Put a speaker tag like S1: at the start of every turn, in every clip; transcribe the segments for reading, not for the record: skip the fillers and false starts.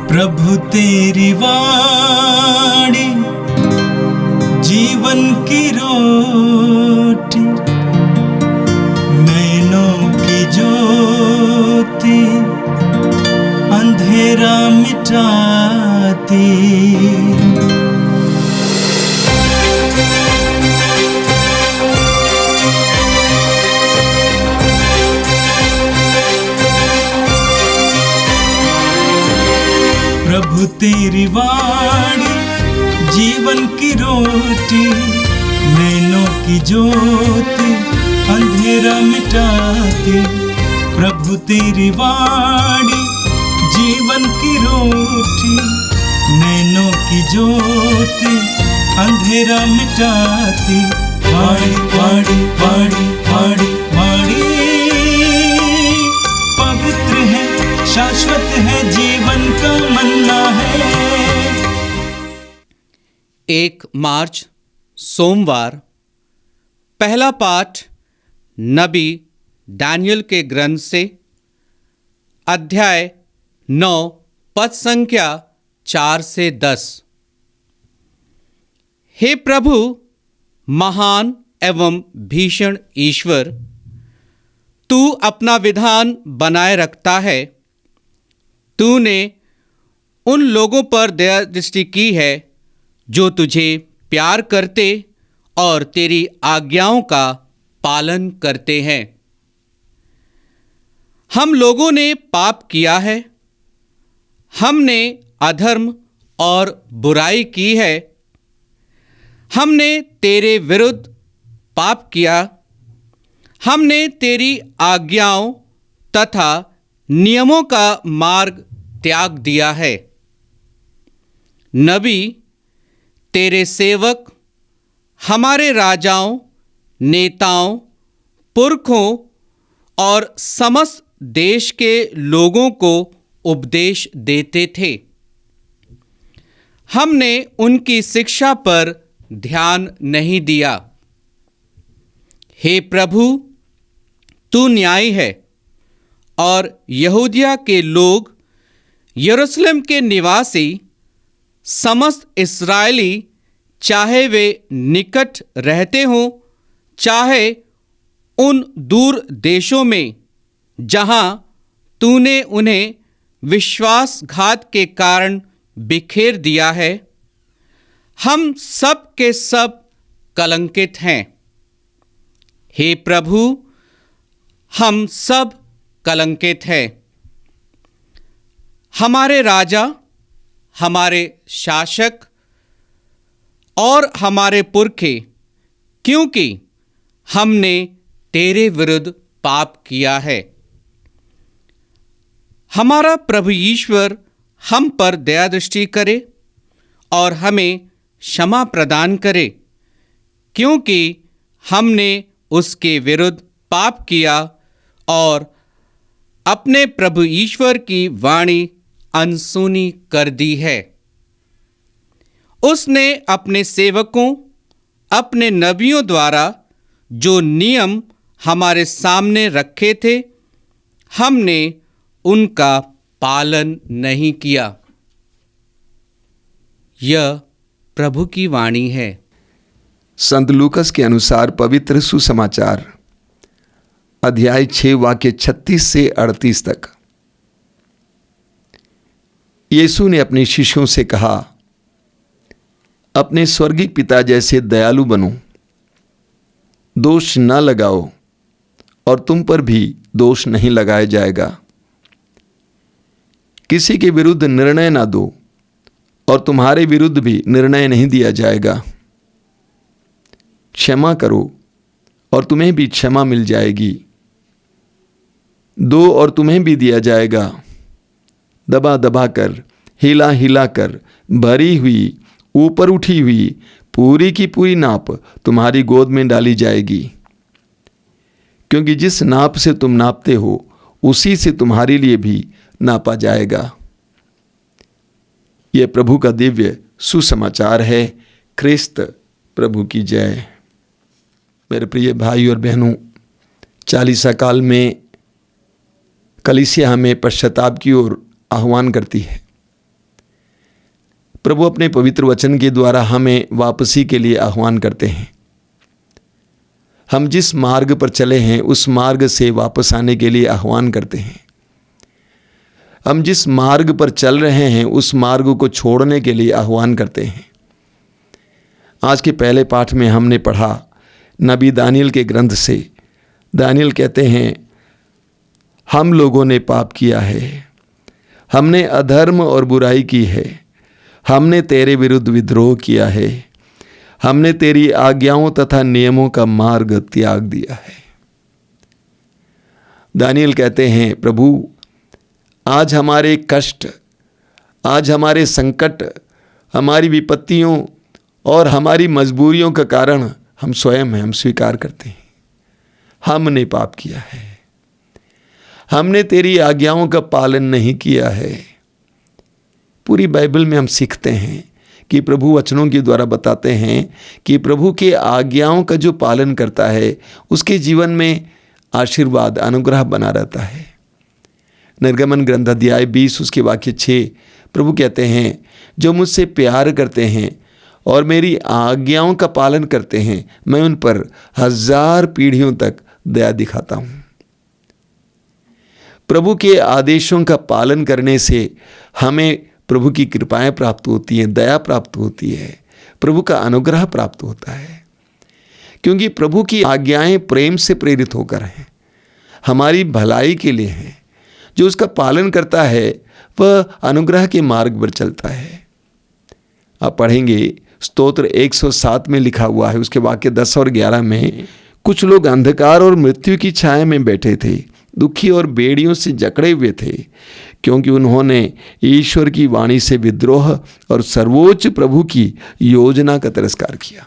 S1: प्रभु तेरी वाणी जीवन की रोटी, नैनों की ज्योति अंधेरा मिटाती। प्रभु तेरी वाणी जीवन की रोटी, नैनों की ज्योति अंधेरा मिटाती। प्रभु तेरी वाणी जीवन की रोटी, नैनों की ज्योति अंधेरा मिटाती। वाणी वाणी वाणी वाणी वाणी पवित्र है, शाश्वत है, जीवन का मन्ना है।
S2: 1 मार्च सोमवार। पहला पाठ नबी दानियल के ग्रंथ से, अध्याय 9 पद संख्या 4 से 10। हे प्रभु, महान एवं भीषण ईश्वर, तू अपना विधान बनाए रखता है। तूने उन लोगों पर दया दृष्टि की है जो तुझे प्यार करते और तेरी आज्ञाओं का पालन करते हैं। हम लोगों ने पाप किया है, हमने अधर्म और बुराई की है। हमने तेरे विरुद्ध पाप किया, हमने तेरी आज्ञाओं तथा नियमों का मार्ग त्याग दिया है। नबी, तेरे सेवक हमारे राजाओं, नेताओं, पुरखों और समस्त देश के लोगों को उपदेश देते थे। हमने उनकी शिक्षा पर ध्यान नहीं दिया। हे प्रभु, तू न्यायी है और यहूदिया के लोग, यरूशलेम के निवासी, समस्त इस्राएली, चाहे वे निकट रहते हों चाहे उन दूर देशों में जहां तूने उन्हें विश्वासघात के कारण बिखेर दिया है, हम सब के सब कलंकित हैं। हे प्रभु, हम सब कलंकित हैं। हमारे राजा, हमारे शासक और हमारे पुरखे, क्योंकि हमने तेरे विरुद्ध पाप किया है। हमारा प्रभु ईश्वर हम पर दया दृष्टि करे और हमें क्षमा प्रदान करे, क्योंकि हमने उसके विरुद्ध पाप किया और अपने प्रभु ईश्वर की वाणी अनसुनी कर दी है। उसने अपने सेवकों, अपने नबियों द्वारा जो नियम हमारे सामने रखे थे, हमने उनका पालन नहीं किया। यह प्रभु की वाणी है।
S3: संत लूकस के अनुसार पवित्र सुसमाचार, अध्याय 6 वाक्य 36 से 38 तक। यीशु ने अपने शिष्यों से कहा, अपने स्वर्गीय पिता जैसे दयालु बनो, दोष न लगाओ और तुम पर भी दोष नहीं लगाया जाएगा। किसी के विरुद्ध निर्णय ना दो और तुम्हारे विरुद्ध भी निर्णय नहीं दिया जाएगा। क्षमा करो और तुम्हें भी क्षमा मिल जाएगी। दो और तुम्हें भी दिया जाएगा। दबा दबा कर, हिला हिला कर, भरी हुई, ऊपर उठी हुई पूरी की पूरी नाप तुम्हारी गोद में डाली जाएगी। क्योंकि जिस नाप से तुम नापते हो, उसी से तुम्हारे लिए भी नापा जाएगा। यह प्रभु का दिव्य सुसमाचार है। ख्रिस्त प्रभु की जय। मेरे प्रिय भाई और बहनों, चालीसा काल में कलीसिया हमें पश्चाताप की ओर आह्वान करती है। प्रभु अपने पवित्र वचन के द्वारा हमें वापसी के लिए आह्वान करते हैं। हम जिस मार्ग पर चले हैं उस मार्ग से वापस आने के लिए आह्वान करते हैं। हम जिस मार्ग पर चल रहे हैं उस मार्ग को छोड़ने के लिए आह्वान करते हैं। आज के पहले पाठ में हमने पढ़ा नबी दानियल के ग्रंथ से। दानियल कहते हैं, हम लोगों ने पाप किया है, हमने अधर्म और बुराई की है, हमने तेरे विरुद्ध विद्रोह किया है, हमने तेरी आज्ञाओं तथा नियमों का मार्ग त्याग दिया है। दानियल कहते हैं, प्रभु आज हमारे कष्ट, आज हमारे संकट, हमारी विपत्तियों और हमारी मजबूरियों का कारण हम स्वयं हैं। हम स्वीकार करते हैं हमने पाप किया है, हमने तेरी आज्ञाओं का पालन नहीं किया है। पूरी बाइबल में हम सीखते हैं कि प्रभु वचनों के द्वारा बताते हैं कि प्रभु के आज्ञाओं का जो पालन करता है उसके जीवन में आशीर्वाद, अनुग्रह बना रहता है। निर्गमन ग्रंथ अध्याय 20 उसके वाक्य 6 प्रभु कहते हैं, जो मुझसे प्यार करते हैं और मेरी आज्ञाओं का पालन करते हैं, मैं उन पर 1000 पीढ़ियों तक दया दिखाता हूं। प्रभु के आदेशों का पालन करने से हमें प्रभु की कृपाएं प्राप्त होती हैं, दया प्राप्त होती है, प्रभु का अनुग्रह प्राप्त होता है। क्योंकि प्रभु की आज्ञाएं प्रेम से प्रेरित होकर हैं, हमारी भलाई के लिए हैं। जो उसका पालन करता है वह अनुग्रह के मार्ग पर चलता है। आप पढ़ेंगे स्तोत्र 107 में लिखा हुआ है, उसके वाक्य 10 और 11 में, कुछ लोग अंधकार और मृत्यु की छाया में बैठे थे, दुखी और बेड़ियों से जकड़े हुए थे, क्योंकि उन्होंने ईश्वर की वाणी से विद्रोह और सर्वोच्च प्रभु की योजना का तिरस्कार किया।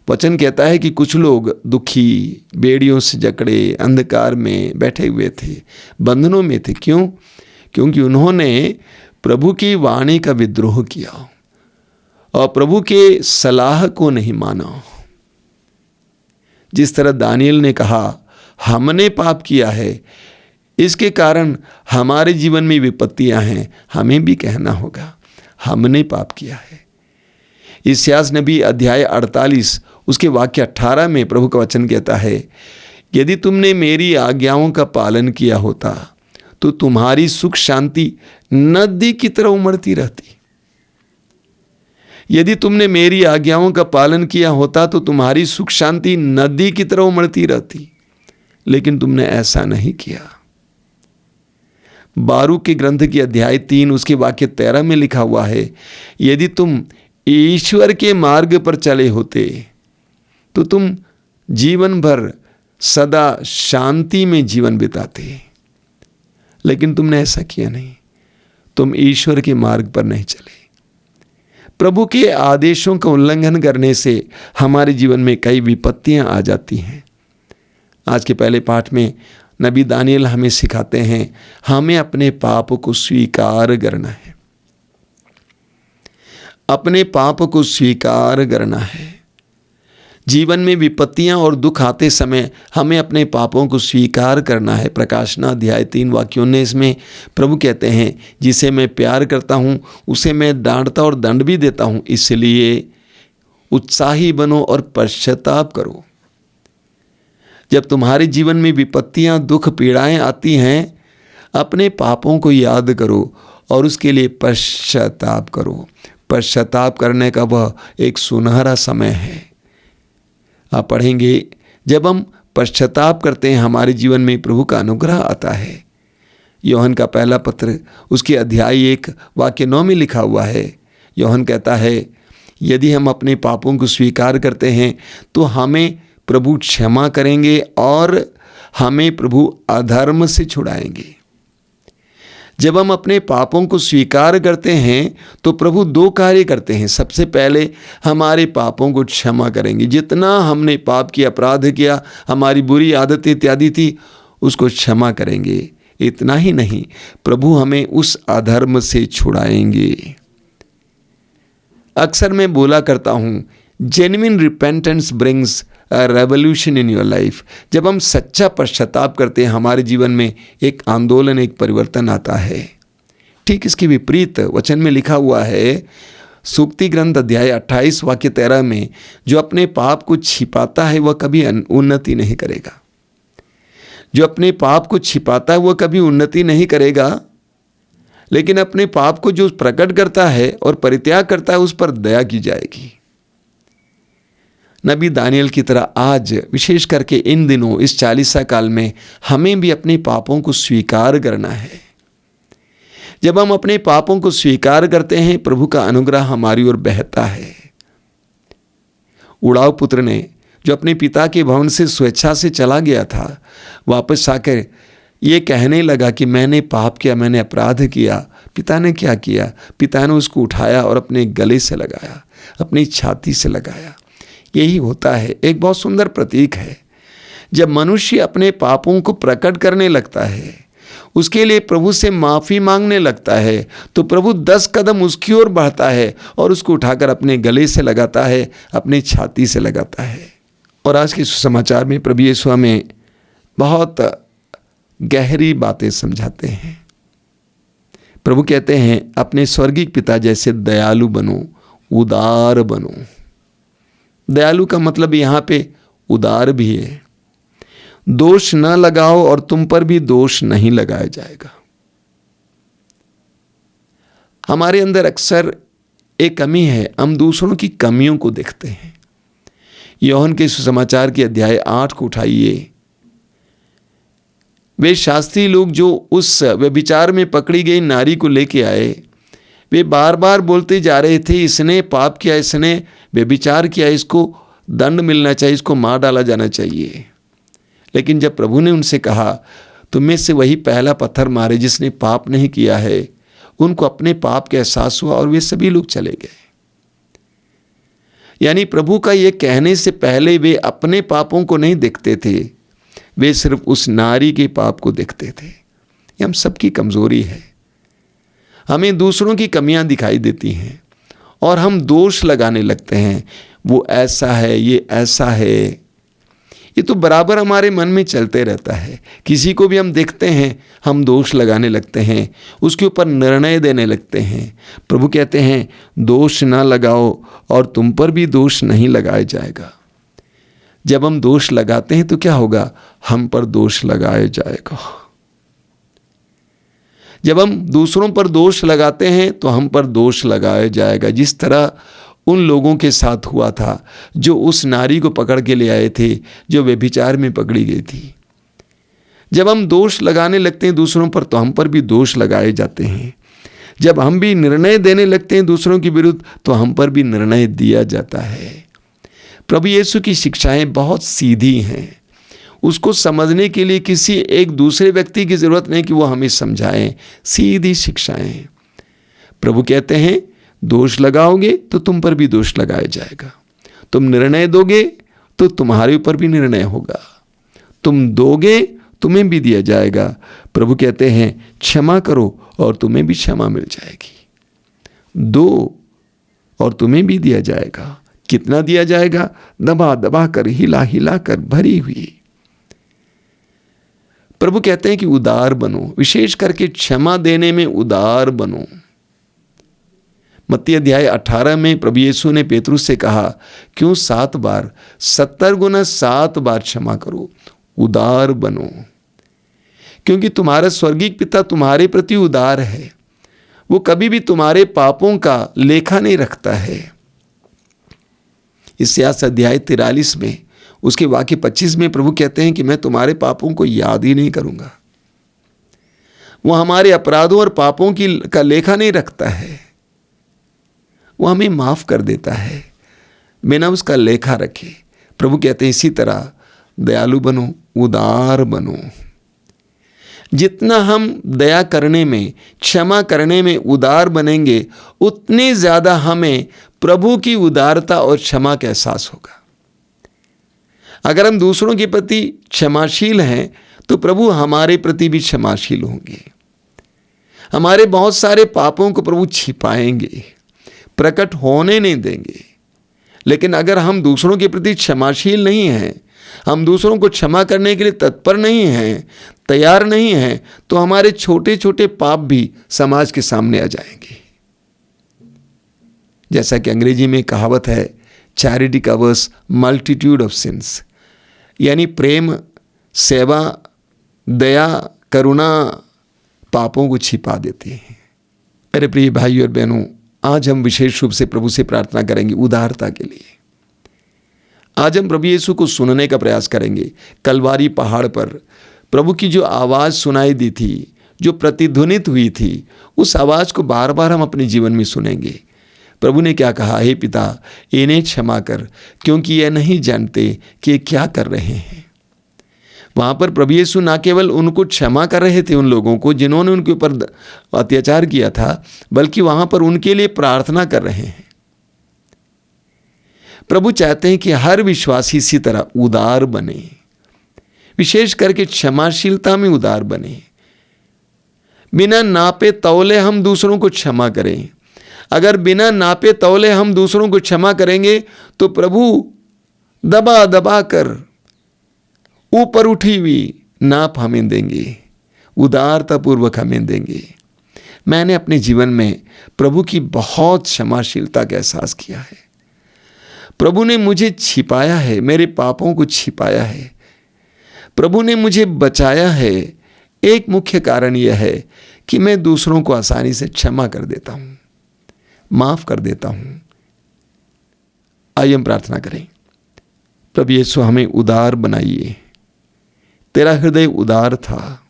S3: वचन कहता है कि कुछ लोग दुखी, बेड़ियों से जकड़े, अंधकार में बैठे हुए थे, बंधनों में थे। क्यों? क्योंकि उन्होंने प्रभु की वाणी का विद्रोह किया और प्रभु के सलाह को नहीं माना। जिस तरह दानियल ने कहा, हमने पाप किया है, इसके कारण हमारे जीवन में विपत्तियां हैं, हमें भी कहना होगा हमने पाप किया है। इस्यास नबी अध्याय 48 उसके वाक्य 18 में प्रभु का वचन कहता है, यदि तुमने मेरी आज्ञाओं का पालन किया होता तो तुम्हारी सुख शांति नदी की तरह उमड़ती रहती। यदि तुमने मेरी आज्ञाओं का पालन किया होता तो तुम्हारी सुख शांति नदी की तरह उमड़ती रहती, लेकिन तुमने ऐसा नहीं किया। बारूक के ग्रंथ की अध्याय 3 उसके वाक्य 13 में लिखा हुआ है, यदि तुम ईश्वर के मार्ग पर चले होते तो तुम जीवन भर सदा शांति में जीवन बिताते, लेकिन तुमने ऐसा किया नहीं। तुम ईश्वर के मार्ग पर नहीं चले। प्रभु के आदेशों का उल्लंघन करने से हमारे जीवन में कई विपत्तियां आ जाती हैं। आज के पहले पाठ में नबी दानियल हमें सिखाते हैं हमें अपने पाप को स्वीकार करना है। अपने पाप को स्वीकार करना है। जीवन में विपत्तियां और दुख आते समय हमें अपने पापों को स्वीकार करना है। प्रकाशना अध्याय 3 वाक्य 19 में प्रभु कहते हैं, जिसे मैं प्यार करता हूं उसे मैं डांटता और दंड भी देता हूं, इसलिए उत्साही बनो और पश्चाताप करो। जब तुम्हारे जीवन में विपत्तियां, दुख, पीड़ाएं आती हैं, अपने पापों को याद करो और उसके लिए पश्चाताप करो। पश्चाताप करने का वह एक सुनहरा समय है। आप पढ़ेंगे, जब हम पश्चाताप करते हैं हमारे जीवन में प्रभु का अनुग्रह आता है। योहन का पहला पत्र उसके अध्याय 1 वाक्य 9 में लिखा हुआ है। योहन कहता है, यदि हम अपने पापों को स्वीकार करते हैं तो हमें प्रभु क्षमा करेंगे और हमें प्रभु अधर्म से छुड़ाएंगे। जब हम अपने पापों को स्वीकार करते हैं तो प्रभु 2 कार्य करते हैं। सबसे पहले हमारे पापों को क्षमा करेंगे। जितना हमने पाप किया, अपराध किया, हमारी बुरी आदतें इत्यादि थी, उसको क्षमा करेंगे। इतना ही नहीं, प्रभु हमें उस अधर्म से छुड़ाएंगे। अक्सर मैं बोला करता हूँ, genuine repentance brings a revolution in your life. जब हम सच्चा पश्चाताप करते हैं हमारे जीवन में एक आंदोलन, एक परिवर्तन आता है। ठीक इसके विपरीत वचन में लिखा हुआ है, सूक्ति ग्रंथ अध्याय 28 वाक्य 13 में, जो अपने पाप को छिपाता है वह कभी उन्नति नहीं करेगा। जो अपने पाप को छिपाता है वह कभी उन्नति नहीं करेगा, लेकिन अपने पाप को जो प्रकट करता है और परित्याग करता है उस पर दया की जाएगी। नबी दानियल की तरह आज विशेष करके इन दिनों इस 40 काल में हमें भी अपने पापों को स्वीकार करना है। जब हम अपने पापों को स्वीकार करते हैं, प्रभु का अनुग्रह हमारी ओर बहता है। उड़ाव पुत्र ने जो अपने पिता के भवन से स्वेच्छा से चला गया था, वापस आकर ये कहने लगा कि मैंने पाप किया, मैंने अपराध किया। पिता ने क्या किया? पिता ने उसको उठाया और अपने गले से लगाया, अपनी छाती से लगाया। यही होता है, एक बहुत सुंदर प्रतीक है। जब मनुष्य अपने पापों को प्रकट करने लगता है, उसके लिए प्रभु से माफ़ी मांगने लगता है, तो प्रभु 10 कदम उसकी ओर बढ़ता है और उसको उठाकर अपने गले से लगाता है, अपनी छाती से लगाता है। और आज के सुसमाचार में प्रभु यीशु हमें बहुत गहरी बातें समझाते हैं। प्रभु कहते हैं, अपने स्वर्गीय पिता जैसे दयालु बनो, उदार बनो। दयालु का मतलब यहाँ पे उदार भी है। दोष न लगाओ और तुम पर भी दोष नहीं लगाया जाएगा। हमारे अंदर अक्सर एक कमी है, हम दूसरों की कमियों को देखते हैं। यूहन्ना के सुसमाचार के अध्याय 8 को उठाइए। वे शास्त्री लोग जो उस व्यभिचार में पकड़ी गई नारी को लेके आए, वे बार बार बोलते जा रहे थे, इसने पाप किया, इसने व्यभिचार किया, इसको दंड मिलना चाहिए, इसको मार डाला जाना चाहिए। लेकिन जब प्रभु ने उनसे कहा, तुम में से वही पहला पत्थर मारे जिसने पाप नहीं किया है, उनको अपने पाप का एहसास हुआ और वे सभी लोग चले गए। यानी प्रभु का ये कहने से पहले वे अपने पापों को नहीं देखते थे, वे सिर्फ उस नारी के पाप को देखते थे। ये हम सबकी कमजोरी है। हमें दूसरों की कमियां दिखाई देती हैं और हम दोष लगाने लगते हैं, वो ऐसा है, ये ऐसा है। ये तो बराबर हमारे मन में चलते रहता है। किसी को भी हम देखते हैं, हम दोष लगाने लगते हैं, उसके ऊपर निर्णय देने लगते हैं। प्रभु कहते हैं, दोष ना लगाओ और तुम पर भी दोष नहीं लगाया जाएगा। जब हम दोष लगाते हैं तो क्या होगा? हम पर दोष लगाया जाएगा। जब हम दूसरों पर दोष लगाते हैं तो हम पर दोष लगाया जाएगा। जिस तरह उन लोगों के साथ हुआ था जो उस नारी को पकड़ के ले आए थे, जो व्यभिचार में पकड़ी गई थी। जब हम दोष लगाने लगते हैं दूसरों पर तो हम पर भी दोष लगाए जाते हैं। जब हम भी निर्णय देने लगते हैं दूसरों के विरुद्ध तो हम पर भी निर्णय दिया जाता है। प्रभु यीशु की शिक्षाएं बहुत सीधी हैं। उसको समझने के लिए किसी एक दूसरे व्यक्ति की जरूरत नहीं कि वो हमें समझाएं। सीधी शिक्षाएं। प्रभु कहते हैं, दोष लगाओगे तो तुम पर भी दोष लगाया जाएगा। तुम निर्णय दोगे तो तुम्हारे ऊपर भी निर्णय होगा। तुम दोगे, तुम्हें भी दिया जाएगा। प्रभु कहते हैं, क्षमा करो और तुम्हें भी क्षमा मिल जाएगी। दो और तुम्हें भी दिया जाएगा। कितना दिया जाएगा? दबा दबा कर, हिला हिला कर भरी हुई। प्रभु कहते हैं कि उदार बनो, विशेष करके क्षमा देने में उदार बनो। मत्ती अध्याय 18 में प्रभु यीशु ने पेतरुस से कहा, क्यों 7 बार? 70 गुना 7 बार क्षमा करो। उदार बनो, क्योंकि तुम्हारा स्वर्गीय पिता तुम्हारे प्रति उदार है। वो कभी भी तुम्हारे पापों का लेखा नहीं रखता है। इस्यास अध्याय 43 में उसके वाक्य 25 में प्रभु कहते हैं कि मैं तुम्हारे पापों को याद ही नहीं करूंगा। वो हमारे अपराधों और पापों का लेखा नहीं रखता है। वो हमें माफ कर देता है बिना उसका लेखा रखे। प्रभु कहते हैं, इसी तरह दयालु बनो, उदार बनो। जितना हम दया करने में, क्षमा करने में उदार बनेंगे, उतने ज्यादा हमें प्रभु की उदारता और क्षमा का एहसास होगा। अगर हम दूसरों के प्रति क्षमाशील हैं तो प्रभु हमारे प्रति भी क्षमाशील होंगे। हमारे बहुत सारे पापों को प्रभु छिपाएंगे, प्रकट होने नहीं देंगे। लेकिन अगर हम दूसरों के प्रति क्षमाशील नहीं हैं, हम दूसरों को क्षमा करने के लिए तत्पर नहीं हैं, तैयार नहीं हैं, तो हमारे छोटे छोटे पाप भी समाज के सामने आ जाएंगे। जैसा कि अंग्रेजी में कहावत है, charity covers multitude of since, यानी प्रेम, सेवा, दया, करुणा पापों को छिपा देती है। मेरे प्रिय भाइयों और बहनों, आज हम विशेष रूप से प्रभु से प्रार्थना करेंगे उदारता के लिए। आज हम प्रभु यीशु को सुनने का प्रयास करेंगे। कलवारी पहाड़ पर प्रभु की जो आवाज़ सुनाई दी थी, जो प्रतिध्वनित हुई थी, उस आवाज़ को बार बार हम अपने जीवन में सुनेंगे। प्रभु ने क्या कहा, हे पिता इन्हें क्षमा कर, क्योंकि ये नहीं जानते कि ये क्या कर रहे हैं। वहाँ पर प्रभु यीशु न केवल उनको क्षमा कर रहे थे, उन लोगों को जिन्होंने उनके ऊपर अत्याचार किया था, बल्कि वहाँ पर उनके लिए प्रार्थना कर रहे हैं। प्रभु चाहते हैं कि हर विश्वासी इसी तरह उदार बने, विशेष करके क्षमाशीलता में उदार बने। बिना नापे तौले हम दूसरों को क्षमा करें। अगर बिना नापे तौले हम दूसरों को क्षमा करेंगे तो प्रभु दबा दबा कर ऊपर उठी हुई नाप हमें देंगे, उदारतापूर्वक हमें देंगे। मैंने अपने जीवन में प्रभु की बहुत क्षमाशीलता का एहसास किया है। प्रभु ने मुझे छिपाया है, मेरे पापों को छिपाया है। प्रभु ने मुझे बचाया है। एक मुख्य कारण यह है कि मैं दूसरों को आसानी से क्षमा कर देता हूँ, माफ कर देता हूँ। आइए हम प्रार्थना करें। प्रभु यीशु हमें उदार बनाइए। तेरा हृदय उदार था,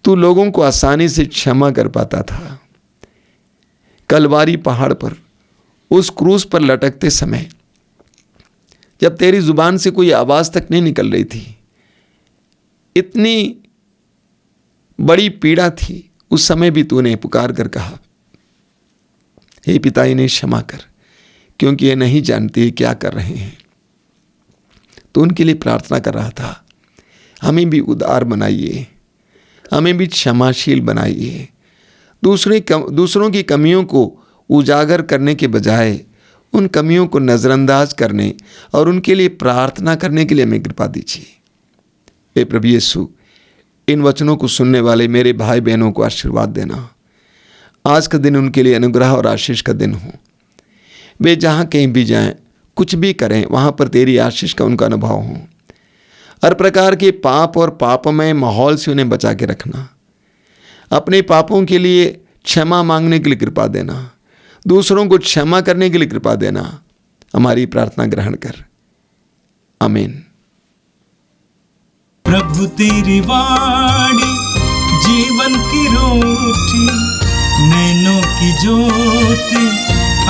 S3: तू लोगों को आसानी से क्षमा कर पाता था। कलवारी पहाड़ पर उस क्रूस पर लटकते समय जब तेरी जुबान से कोई आवाज तक नहीं निकल रही थी, इतनी बड़ी पीड़ा थी, उस समय भी तूने पुकार कर कहा, हे पिता इन्हें क्षमा कर, क्योंकि ये नहीं जानते क्या कर रहे हैं। तो उनके लिए प्रार्थना कर रहा था। हमें भी उदार बनाइए, हमें भी क्षमाशील बनाइए। दूसरों की कमियों को उजागर करने के बजाय उन कमियों को नज़रअंदाज करने और उनके लिए प्रार्थना करने के लिए हमें कृपा दीजिए। हे प्रभु यीशु, इन वचनों को सुनने वाले मेरे भाई बहनों को आशीर्वाद देना। आज का दिन उनके लिए अनुग्रह और आशीष का दिन हो। वे जहाँ कहीं भी जाएं, कुछ भी करें, वहाँ पर तेरी आशीष का उनका अनुभव हो। हर प्रकार के पाप और पापमय माहौल से उन्हें बचा के रखना। अपने पापों के लिए क्षमा मांगने के लिए कृपा देना, दूसरों को क्षमा करने के लिए कृपा देना। हमारी प्रार्थना ग्रहण कर, आमीन।
S1: प्रभु तेरी वाणी जीवन की रोटी, नैनों की ज्योति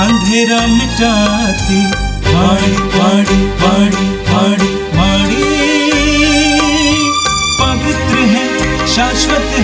S1: अंधेरा मिटाती। वाणी वाणी वाणी वाणी वाणी पवित्र है, शाश्वत